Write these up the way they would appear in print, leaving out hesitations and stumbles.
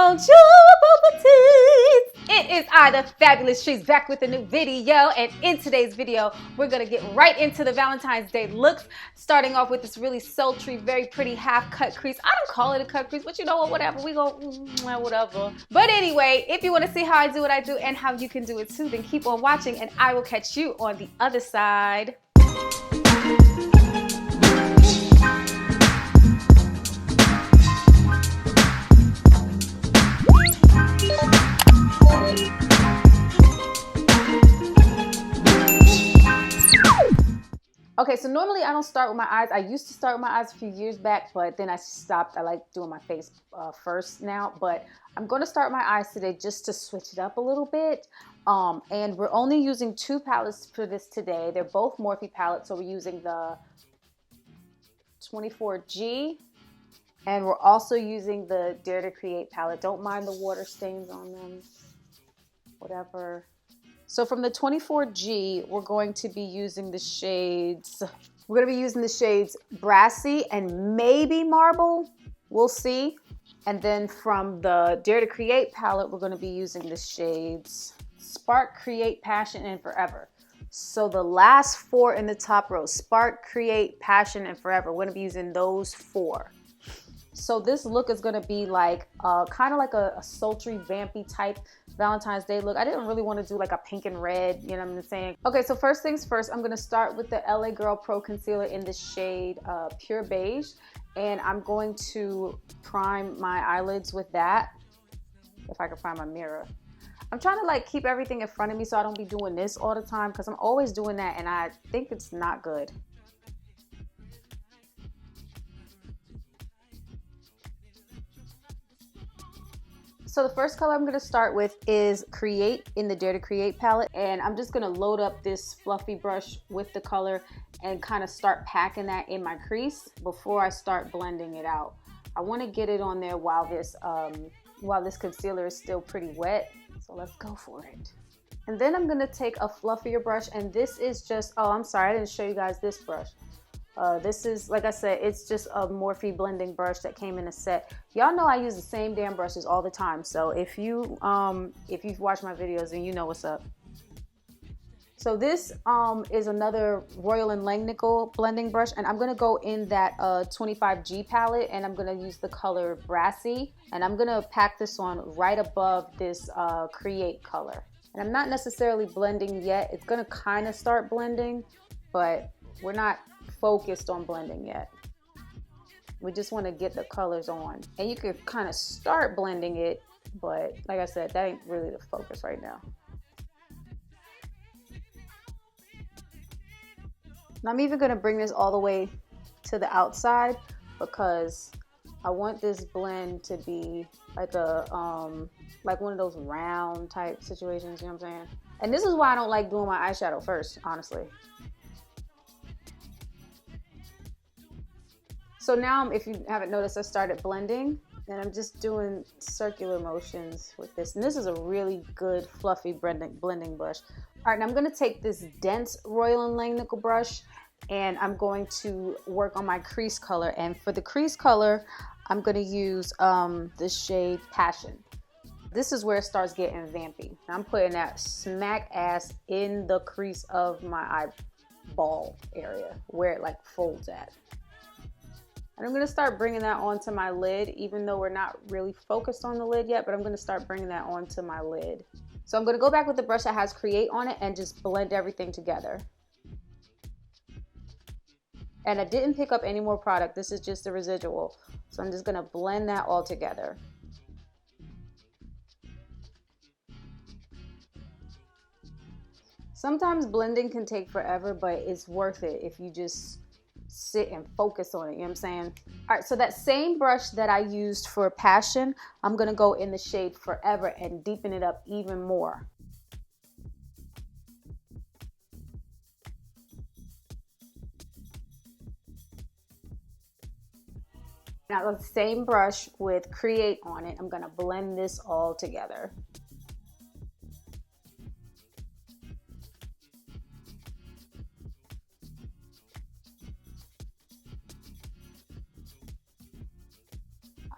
Bonjour Mon Petites! It is I, the fabulous She's back with a new video, and in today's video, we're gonna get right into the Valentine's Day looks, starting off with this really sultry, very pretty half-cut crease. I don't call it a cut crease, but you know what, whatever, we go, whatever. But anyway, if you wanna see how I do what I do and how you can do it too, then keep on watching and I will catch you on the other side. Okay, so normally I don't start with my eyes. I used to start with my eyes a few years back, but then I stopped. I like doing my face first now, but I'm going to start my eyes today just to switch it up a little bit. And we're only using two palettes for this today. They're both Morphe palettes, so we're using the 24G, and we're also using the Dare to Create palette. Don't mind the water stains on them, whatever. So from the 24G, we're going to be using the shades, Brassy and maybe Marble, we'll see. And then from the Dare to Create palette, we're going to be using the shades Spark, Create, Passion, and Forever. So the last four in the top row, Spark, Create, Passion, and Forever, we're going to be using those four. So this look is going to be like kind of like a sultry, vampy type Valentine's Day look. I didn't really want to do like a pink and red, you know what I'm saying? Okay, so first things first, I'm going to start with the LA Girl Pro Concealer in the shade Pure Beige. And I'm going to prime my eyelids with that, if I can find my mirror. I'm trying to like keep everything in front of me so I don't be doing this all the time, because I'm always doing that and I think it's not good. So the first color I'm going to start with is Create in the Dare to Create palette, and I'm just going to load up this fluffy brush with the color and kind of start packing that in my crease before I start blending it out. I want to get it on there while this concealer is still pretty wet, so let's go for it. And then I'm going to take a fluffier brush, and this is just, oh, I'm sorry, I didn't show you guys this brush. This is, like I said, it's just a Morphe blending brush that came in a set. Y'all know I use the same damn brushes all the time, so if you've watched my videos, then you know what's up. So this is another Royal & Langnickel blending brush, and I'm gonna go in that 25G palette, and I'm gonna use the color Brassy, and I'm gonna pack this on right above this Create color. And I'm not necessarily blending yet. It's gonna kind of start blending, but we're not focused on blending yet. We just want to get the colors on, and you could kind of start blending it, but like I said, that ain't really the focus right now. Now I'm even going to bring this all the way to the outside because I want this blend to be like a like one of those round type situations, you know what I'm saying? And this is why I don't like doing my eyeshadow first, honestly. So now, if you haven't noticed, I started blending, and I'm just doing circular motions with this. And this is a really good, fluffy blending brush. All right, now I'm going to take this dense Royal & Langnickel brush, and I'm going to work on my crease color. And for the crease color, I'm going to use the shade Passion. This is where it starts getting vampy. I'm putting that smack ass in the crease of my eyeball area, where it like folds at. And I'm going to start bringing that onto my lid, even though we're not really focused on the lid yet, but I'm going to start bringing that onto my lid. So I'm going to go back with the brush that has Create on it and just blend everything together. And I didn't pick up any more product. This is just the residual. So I'm just going to blend that all together. Sometimes blending can take forever, but it's worth it if you just sit and focus on it, you know what I'm saying? All right, so that same brush that I used for Passion, I'm gonna go in the shade Forever and deepen it up even more. Now the same brush with Create on it, I'm gonna blend this all together.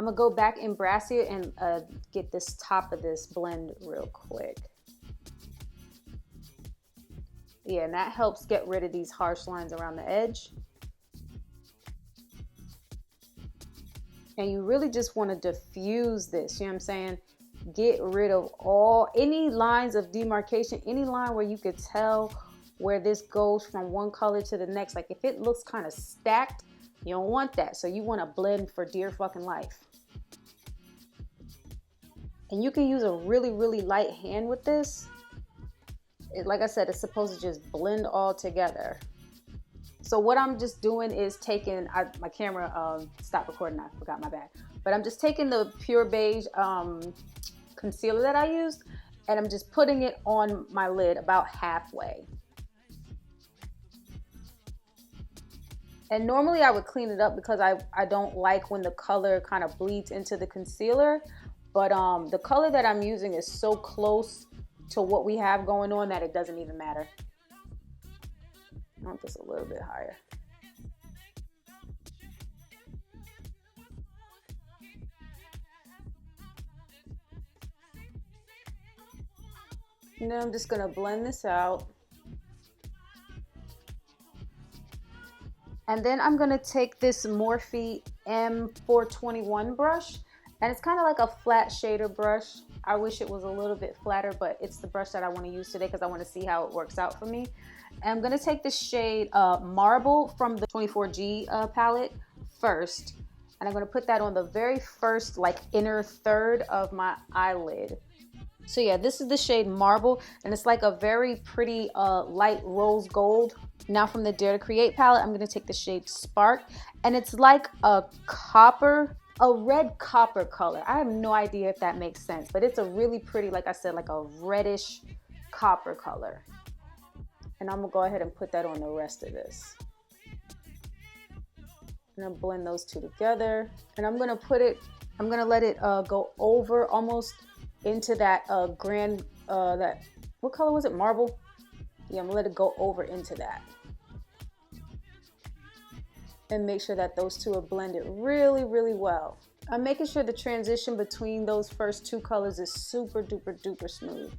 I'm gonna go back in Brassier and get this top of this blend real quick. Yeah, and that helps get rid of these harsh lines around the edge. And you really just want to diffuse this, you know what I'm saying? Get rid of any lines of demarcation, any line where you could tell where this goes from one color to the next. Like if it looks kind of stacked, you don't want that. So you want to blend for dear fucking life. And you can use a really, really light hand with this. Like I said, it's supposed to just blend all together. So what I'm just doing is taking, my camera stopped recording, I forgot my bag. But I'm just taking the Pure Beige concealer that I used, and I'm just putting it on my lid about halfway. And normally I would clean it up because I don't like when the color kind of bleeds into the concealer. But the color that I'm using is so close to what we have going on that it doesn't even matter. I want this a little bit higher. And then I'm just gonna blend this out. And then I'm gonna take this Morphe M421 brush, and it's kind of like a flat shader brush. I wish it was a little bit flatter, but it's the brush that I want to use today because I want to see how it works out for me. And I'm going to take the shade Marble from the 24G palette first. And I'm going to put that on the very first like inner third of my eyelid. So yeah, this is the shade Marble, and it's like a very pretty light rose gold. Now from the Dare to Create palette, I'm going to take the shade Spark, and it's like a red copper color. I have no idea if that makes sense, but it's a really pretty, like I said, like a reddish copper color. And I'm gonna go ahead and put that on the rest of this. And I'll blend those two together. And I'm gonna let it go over almost into that what color was it? Marble? Yeah, I'm gonna let it go over into that. And make sure that those two are blended really, really well. I'm making sure the transition between those first two colors is super duper duper smooth.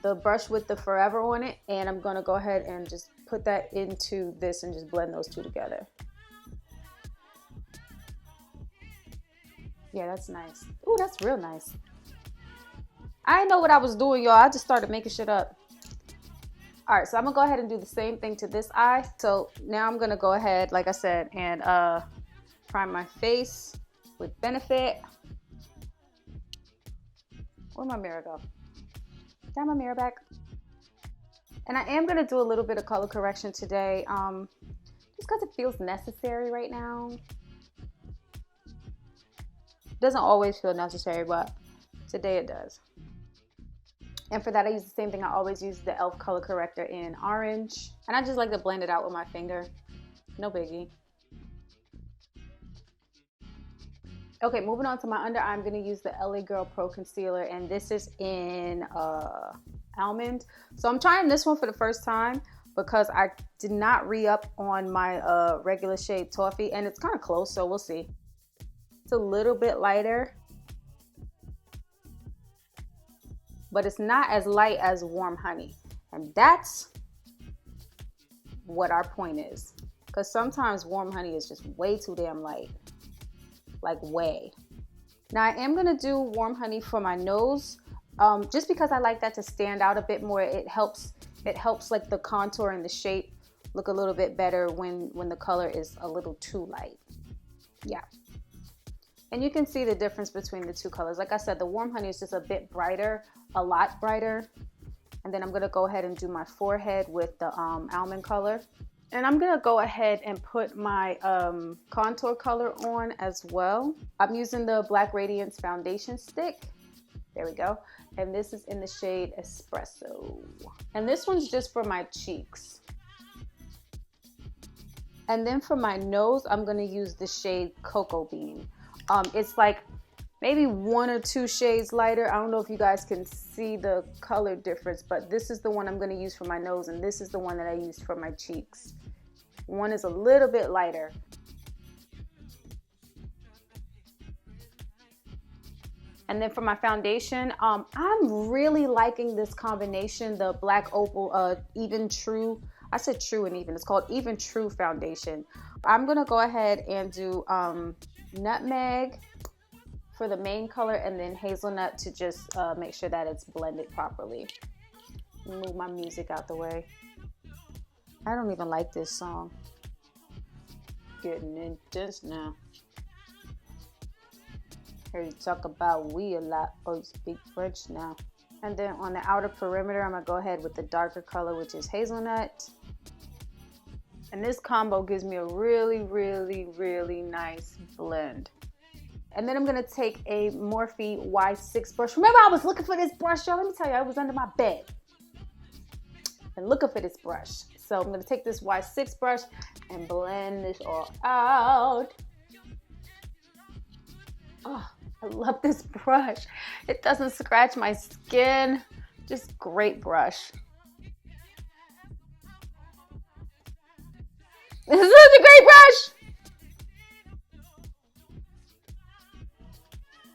The brush with the Forever on it, and I'm gonna go ahead and just put that into this and just blend those two together. Yeah, that's nice. Ooh, that's real nice. I didn't know what I was doing, y'all. I just started making shit up. All right, so I'm gonna go ahead and do the same thing to this eye. So now I'm gonna go ahead, like I said, and prime my face with Benefit. Where'd my mirror go? Did I have my mirror back? And I am gonna do a little bit of color correction today, just because it feels necessary right now. It doesn't always feel necessary, but today it does. And for that, I use the same thing I always use, the e.l.f. color corrector in orange. And I just like to blend it out with my finger. No biggie. Okay, moving on to my under eye, I'm going to use the LA Girl Pro Concealer. And this is in Almond. So I'm trying this one for the first time because I did not re-up on my regular shade Toffee. And it's kind of close, so we'll see. It's a little bit lighter, but it's not as light as Warm Honey. And that's what our point is. Because sometimes Warm Honey is just way too damn light. Like way. Now I am going to do Warm Honey for my nose. Just because I like that to stand out a bit more. It helps like the contour and the shape look a little bit better when the color is a little too light. Yeah. And you can see the difference between the two colors. Like I said, the Warm Honey is just a bit brighter, a lot brighter. And then I'm gonna go ahead and do my forehead with the almond color. And I'm gonna go ahead and put my contour color on as well. I'm using the Black Radiance foundation stick. There we go. And this is in the shade Espresso. And this one's just for my cheeks. And then for my nose, I'm gonna use the shade Cocoa Bean. It's like maybe 1 or 2 shades lighter. I don't know if you guys can see the color difference, but this is the one I'm going to use for my nose, and this is the one that I used for my cheeks. One is a little bit lighter. And then for my foundation, I'm really liking this combination, the Black Opal Even True. I said true and even. It's called Even True Foundation. I'm going to go ahead and do nutmeg for the main color, and then hazelnut to just make sure that it's blended properly. Move my music out the way. I don't even like this song. Getting into this now. Hear you talk about we a lot. Oh, you speak French now. And then on the outer perimeter, I'm gonna go ahead with the darker color, which is hazelnut. And this combo gives me a really, really, really nice blend. And then I'm gonna take a Morphe Y6 brush. Remember, I was looking for this brush, y'all. Let me tell you, I was under my bed and looking for this brush. So I'm gonna take this Y6 brush and blend this all out. Oh, I love this brush. It doesn't scratch my skin. Just great brush. This is such a great brush.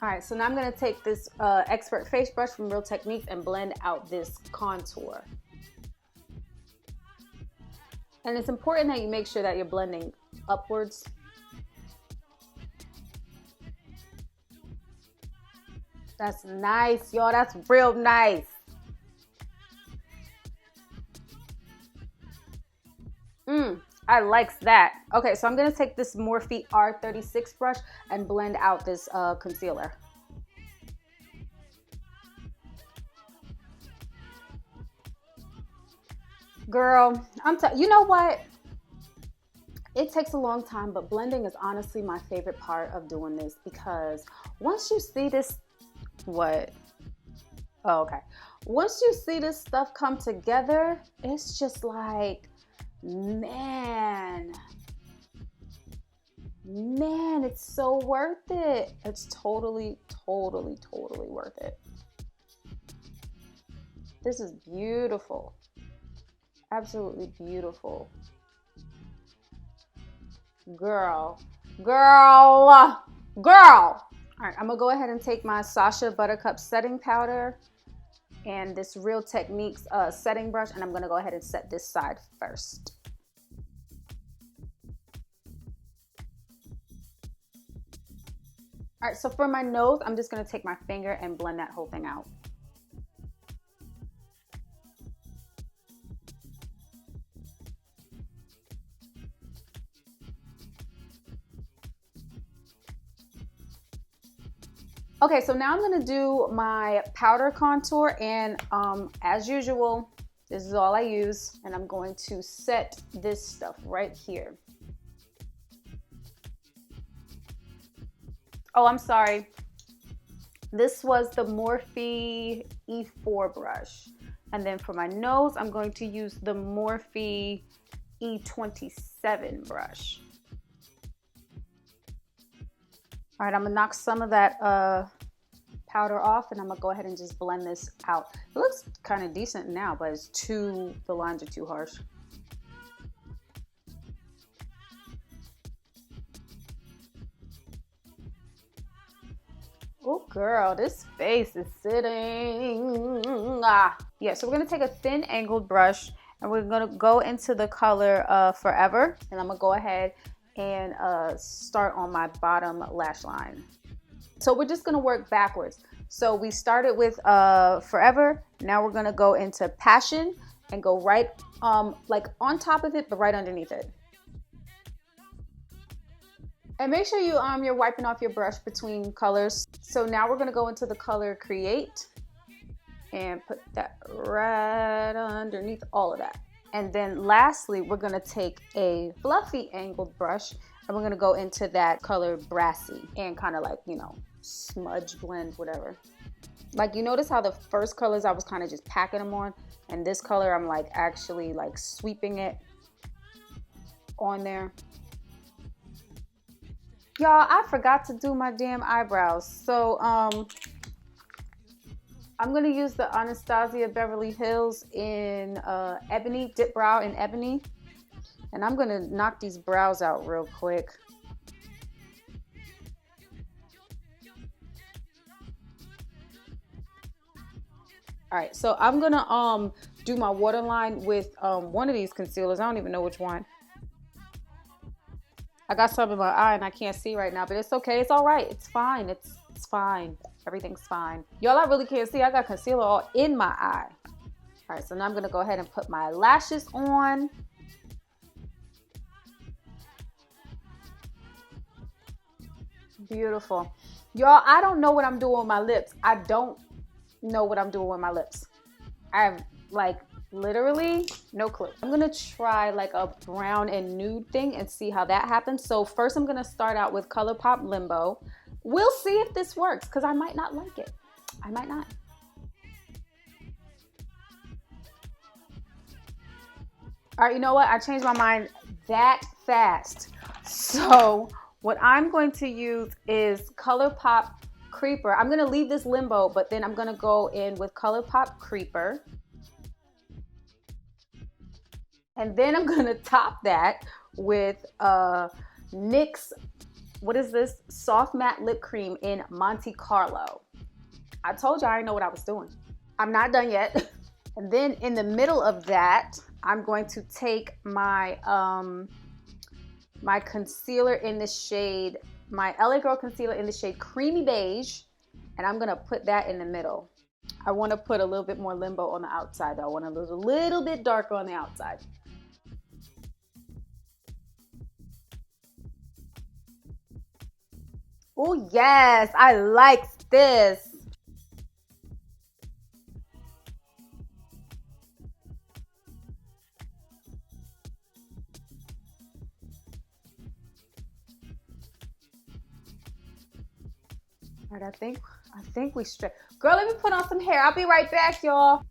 All right, so now I'm gonna take this Expert Face Brush from Real Techniques and blend out this contour. And it's important that you make sure that you're blending upwards. That's nice, y'all. That's real nice. I likes that. Okay, so I'm gonna take this Morphe R36 brush and blend out this concealer. Girl, you know what? It takes a long time, but blending is honestly my favorite part of doing this, because once you see this, what? Oh, okay. Once you see this stuff come together, it's just like, man, it's so worth it. It's totally, totally, totally worth it. This is beautiful. Absolutely beautiful. Girl. All right, I'm gonna go ahead and take my Sacha Buttercup setting powder and this Real Techniques setting brush, and I'm gonna go ahead and set this side first. All right, so for my nose, I'm just gonna take my finger and blend that whole thing out. Okay, so now I'm gonna do my powder contour, and as usual, this is all I use, and I'm going to set this stuff right here. Oh, I'm sorry. This was the Morphe E4 brush. And then for my nose, I'm going to use the Morphe E27 brush. All right, I'm gonna knock some of that powder off, and I'm gonna go ahead and just blend this out. It looks kind of decent now, but the lines are too harsh. Oh girl, this face is sitting. Yeah, so we're gonna take a thin angled brush, and we're gonna go into the color Forever, and I'm gonna go ahead and start on my bottom lash line. So we're just gonna work backwards. So we started with Forever. Now we're gonna go into Passion and go right like on top of it, but right underneath it. And make sure you're wiping off your brush between colors. So now we're gonna go into the color Create and put that right underneath all of that. And then lastly, we're gonna take a fluffy angled brush and we're gonna go into that color Brassy and kind of like, you know, smudge blend, whatever. Like, you notice how the first colors I was kind of just packing them on, and this color I'm like actually like sweeping it on there. Y'all, I forgot to do my damn eyebrows. So I'm gonna use the Anastasia Beverly Hills in Ebony, Dip Brow in Ebony. And I'm gonna knock these brows out real quick. All right, so I'm gonna do my waterline with one of these concealers. I don't even know which one. I got some in my eye and I can't see right now, but it's okay. It's all right. It's fine. It's fine. Everything's fine. Y'all, I really can't see. I got concealer all in my eye. All right, so now I'm gonna go ahead and put my lashes on. Beautiful. Y'all, I don't know what I'm doing with my lips. I don't know what I'm doing with my lips. I have like literally no clue. I'm gonna try like a brown and nude thing and see how that happens. So first I'm gonna start out with ColourPop Limbo. We'll see if this works because I might not like it. I might not. All right, you know what? I changed my mind that fast. So what I'm going to use is ColourPop Creeper. I'm gonna leave this Limbo, but then I'm gonna go in with ColourPop Creeper. And then I'm gonna top that with NYX, what is this? Soft Matte Lip Cream in Monte Carlo. I told you I didn't know what I was doing. I'm not done yet. And then in the middle of that, I'm going to take my my concealer in the shade, my LA Girl concealer in the shade Creamy Beige, and I'm gonna put that in the middle. I wanna put a little bit more Limbo on the outside though. I want a little bit darker on the outside. Oh yes, I like this. All right, I think we straight. Girl, let me put on some hair. I'll be right back, y'all.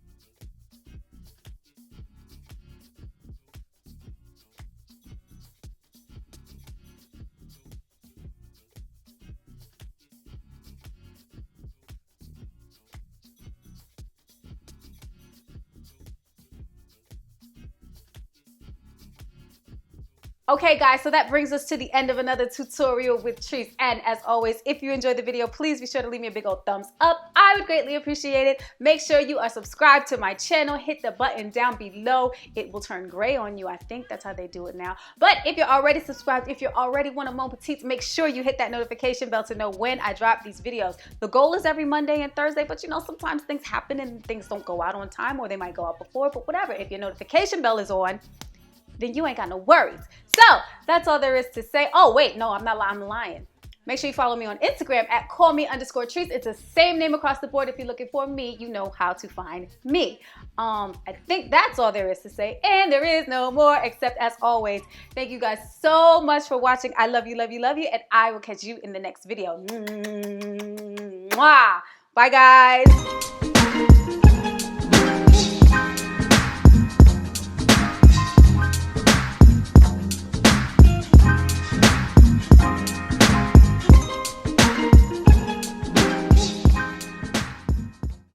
Okay guys, so that brings us to the end of another tutorial with Trice. And as always, if you enjoyed the video, please be sure to leave me a big old thumbs up. I would greatly appreciate it. Make sure you are subscribed to my channel. Hit the button down below. It will turn gray on you. I think that's how they do it now. But if you're already subscribed, if you're already one of Mon Petites, make sure you hit that notification bell to know when I drop these videos. The goal is every Monday and Thursday, but you know, sometimes things happen and things don't go out on time, or they might go out before, but whatever. If your notification bell is on, then you ain't got no worries. So that's all there is to say. Oh wait, no, I'm lying. Make sure you follow me on Instagram at @callme_Trice. It's the same name across the board. If you're looking for me, you know how to find me. I think that's all there is to say. And there is no more, except as always, thank you guys so much for watching. I love you, love you, love you. And I will catch you in the next video. Mwah! Bye guys.